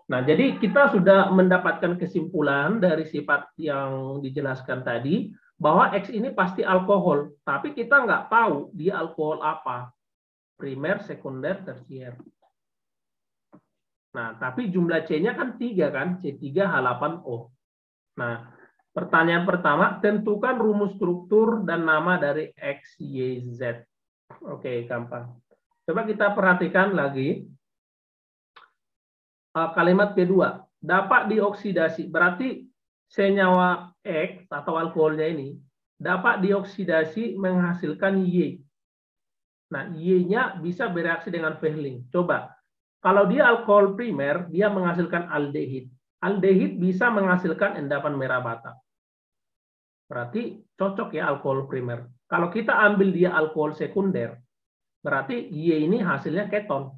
Nah, jadi kita sudah mendapatkan kesimpulan dari sifat yang dijelaskan tadi, bahwa X ini pasti alkohol, tapi kita nggak tahu dia alkohol apa, primer, sekunder, tersier. Nah, tapi jumlah C-nya kan 3 kan, C3H8O. Nah, pertanyaan pertama, tentukan rumus struktur dan nama dari X, Y, Z. Oke, gampang. Coba kita perhatikan lagi. Kalimat kedua, dapat dioksidasi. Berarti senyawa X atau alkoholnya ini dapat dioksidasi menghasilkan Y. Nah, Y-nya bisa bereaksi dengan Fehling. Coba, kalau dia alkohol primer, dia menghasilkan aldehid. Aldehid bisa menghasilkan endapan merah bata. Berarti cocok ya alkohol primer. Kalau kita ambil dia alkohol sekunder, berarti Y ini hasilnya keton.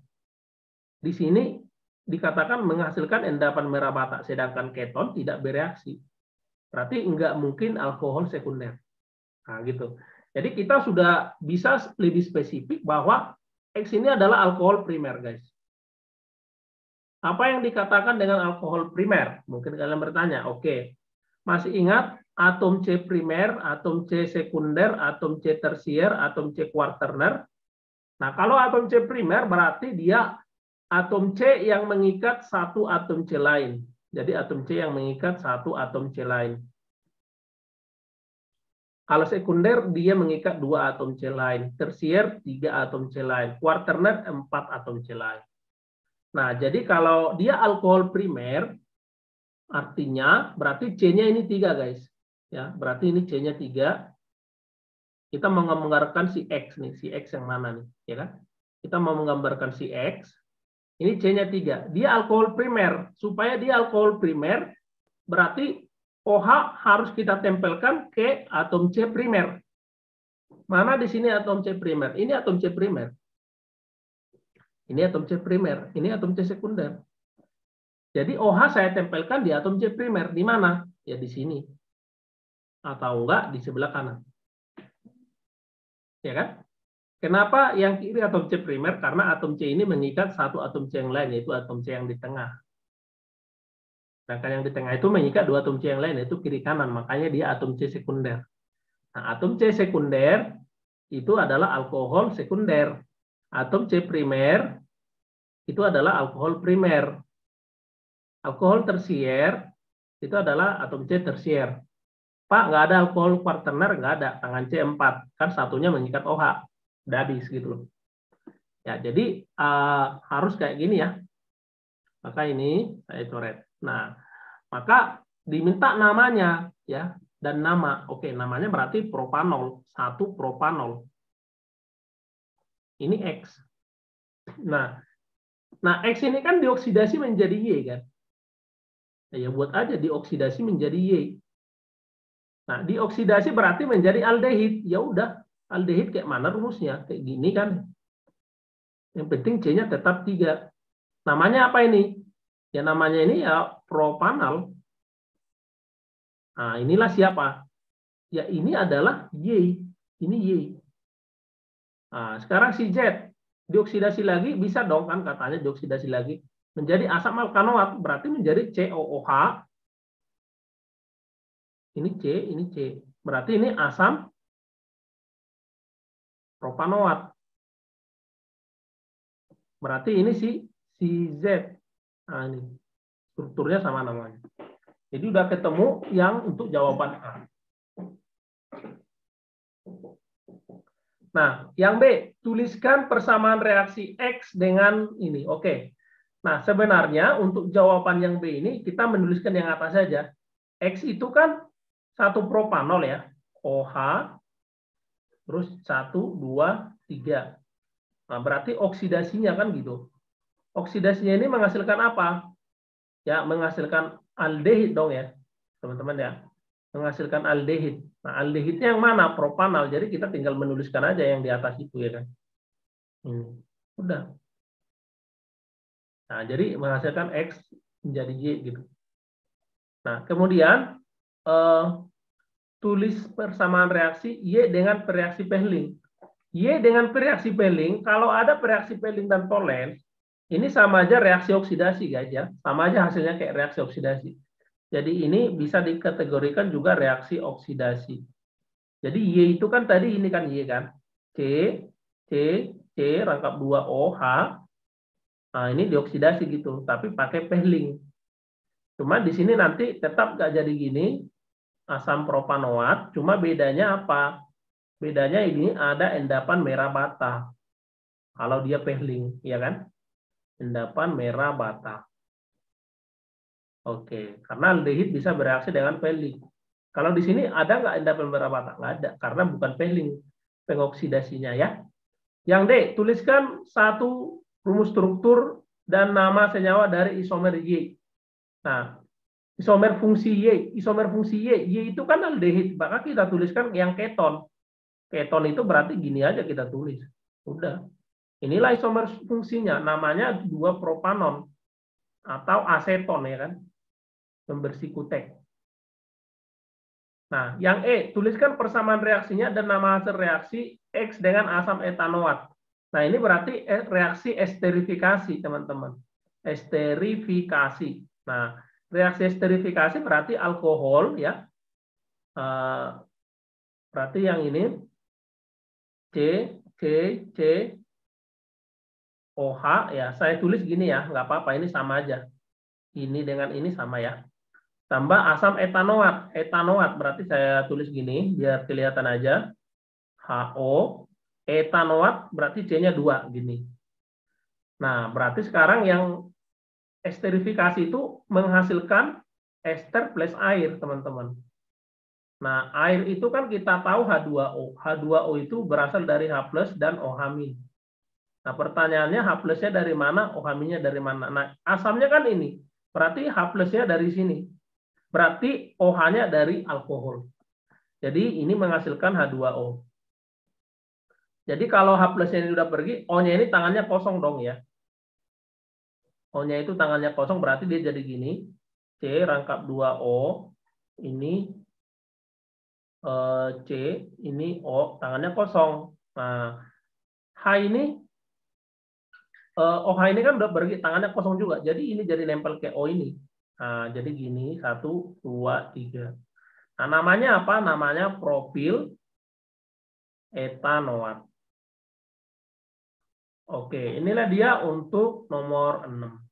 Di sini dikatakan menghasilkan endapan merah bata, sedangkan keton tidak bereaksi. Berarti enggak mungkin alkohol sekunder. Nah, gitu. Jadi kita sudah bisa lebih spesifik bahwa X ini adalah alkohol primer, guys. Apa yang dikatakan dengan alkohol primer? Mungkin kalian bertanya, oke. Masih ingat atom C primer, atom C sekunder, atom C tersier, atom C quaterner? Nah, kalau atom C primer berarti dia atom C yang mengikat satu atom C lain. Jadi atom C yang mengikat satu atom C lain. Kalau sekunder, dia mengikat 2 atom C lain. Tersier, 3 atom C lain. Quaterner, 4 atom C lain. Nah, jadi kalau dia alkohol primer, artinya berarti C-nya ini 3, guys. Ya, berarti ini C-nya 3. Kita mau menggambarkan si X nih. Si X yang mana nih? Ya kan? Kita mau menggambarkan si X. Ini C-nya 3. Dia alkohol primer. Supaya dia alkohol primer, berarti OH harus kita tempelkan ke atom C primer. Mana di sini atom C primer? Ini atom C primer. Ini atom C primer. Ini atom C sekunder. Jadi OH saya tempelkan di atom C primer. Di mana? Ya di sini. Atau enggak di sebelah kanan. Ya kan? Kenapa yang kiri atom C primer? Karena atom C ini mengikat satu atom C yang lain, yaitu atom C yang di tengah. Sedangkan yang di tengah itu mengikat 2 atom C yang lain, yaitu kiri kanan. Makanya dia atom C sekunder. Nah, atom C sekunder itu adalah alkohol sekunder. Atom C primer itu adalah alkohol primer. Alkohol tersier itu adalah atom C tersier. Pak, nggak ada alkohol quaterner, nggak ada. Tangan C4. Kan satunya mengikat OH. Udah habis gitu loh. Ya, jadi harus kayak gini ya. Maka ini saya coret. Nah, Maka diminta namanya ya, dan nama. Oke, namanya berarti propanol, 1 propanol. Ini X. Nah, X ini kan dioksidasi menjadi Y kan? Ya buat aja dioksidasi menjadi Y. Nah, dioksidasi berarti menjadi aldehid. Ya udah, aldehid kayak mana rumusnya? Kayak gini kan. Yang penting C-nya tetap 3. Namanya apa ini? Ya namanya ini ya propanol. Nah, inilah siapa? Ya ini adalah Y. Ini Y. Nah, sekarang si Z dioksidasi lagi, bisa dong kan katanya dioksidasi lagi menjadi asam alkanoat, berarti menjadi COOH. Ini C. Berarti ini asam propanoat. Berarti ini si Z. Nah, ini strukturnya sama namanya. Jadi udah ketemu yang untuk jawaban A. Nah, yang B, tuliskan persamaan reaksi X dengan ini. Oke. Nah, sebenarnya untuk jawaban yang B ini kita menuliskan yang atas saja. X itu kan 1 propanol ya. OH, terus 1, 2, 3. Nah, berarti oksidasinya kan gitu. Oksidasinya ini menghasilkan apa? Ya, menghasilkan aldehid dong ya, teman-teman ya. Menghasilkan aldehid. Nah, aldehidnya yang mana? Propanol. Jadi kita tinggal menuliskan aja yang di atas itu ya kan. Udah. Nah, jadi menghasilkan X menjadi Y gitu. Nah, kemudian tulis persamaan reaksi Y dengan reaksi Pelling. Y dengan reaksi Pelling, kalau ada reaksi Pelling dan Tollens, ini sama aja reaksi oksidasi guys ya. Sama aja hasilnya kayak reaksi oksidasi. Jadi ini bisa dikategorikan juga reaksi oksidasi. Jadi Y itu kan tadi ini kan Y kan. C rangkap 2 OH. Nah, ini dioksidasi gitu, tapi pakai Pelling. Cuma di sini nanti tetap nggak jadi gini, asam propanoat, cuma bedanya apa? Bedanya ini ada endapan merah bata. Kalau dia Pelling, ya kan? Endapan merah bata. Oke, karena aldehid bisa bereaksi dengan Pelling. Kalau di sini ada nggak endapan merah bata? Nggak ada, karena bukan Pelling pengoksidasinya ya. Yang D, tuliskan 1 rumus struktur dan nama senyawa dari isomer Y. Nah, isomer fungsi Y itu kan aldehid, maka kita tuliskan yang keton. Keton itu berarti gini aja kita tulis. Udah. Inilah isomer fungsinya, namanya 2 propanon atau aseton ya kan. Pembersih kutek. Nah, yang E, tuliskan persamaan reaksinya dan nama hasil reaksi X dengan asam etanoat. Nah, ini berarti reaksi esterifikasi, teman-teman. Esterifikasi. Nah, reaksi esterifikasi berarti alkohol ya. Berarti yang ini C OH ya. Saya tulis gini ya, nggak apa-apa, ini sama aja. Ini dengan ini sama ya. Tambah asam etanoat. Etanoat berarti saya tulis gini biar kelihatan aja. HO. Etanoat berarti C-nya 2 gini. Nah, berarti sekarang yang esterifikasi itu menghasilkan ester plus air, teman-teman. Nah, air itu kan kita tahu H2O. H2O itu berasal dari H+ dan OH-. Nah, pertanyaannya H+-nya dari mana, OH-nya dari mana? Nah, asamnya kan ini. Berarti H+-nya dari sini. Berarti OH-nya dari alkohol. Jadi ini menghasilkan H2O. Jadi kalau H+-nya ini udah pergi, O-nya ini tangannya kosong dong ya. O-nya itu tangannya kosong, berarti dia jadi gini. C rangkap 2O. Ini C, ini O, tangannya kosong. Nah, H ini, OH ini kan udah pergi, tangannya kosong juga. Jadi ini jadi nempel ke O ini. Nah, jadi gini, 1, 2, 3. Nah, namanya apa? Namanya propil etanoat. Oke, inilah dia untuk nomor 6.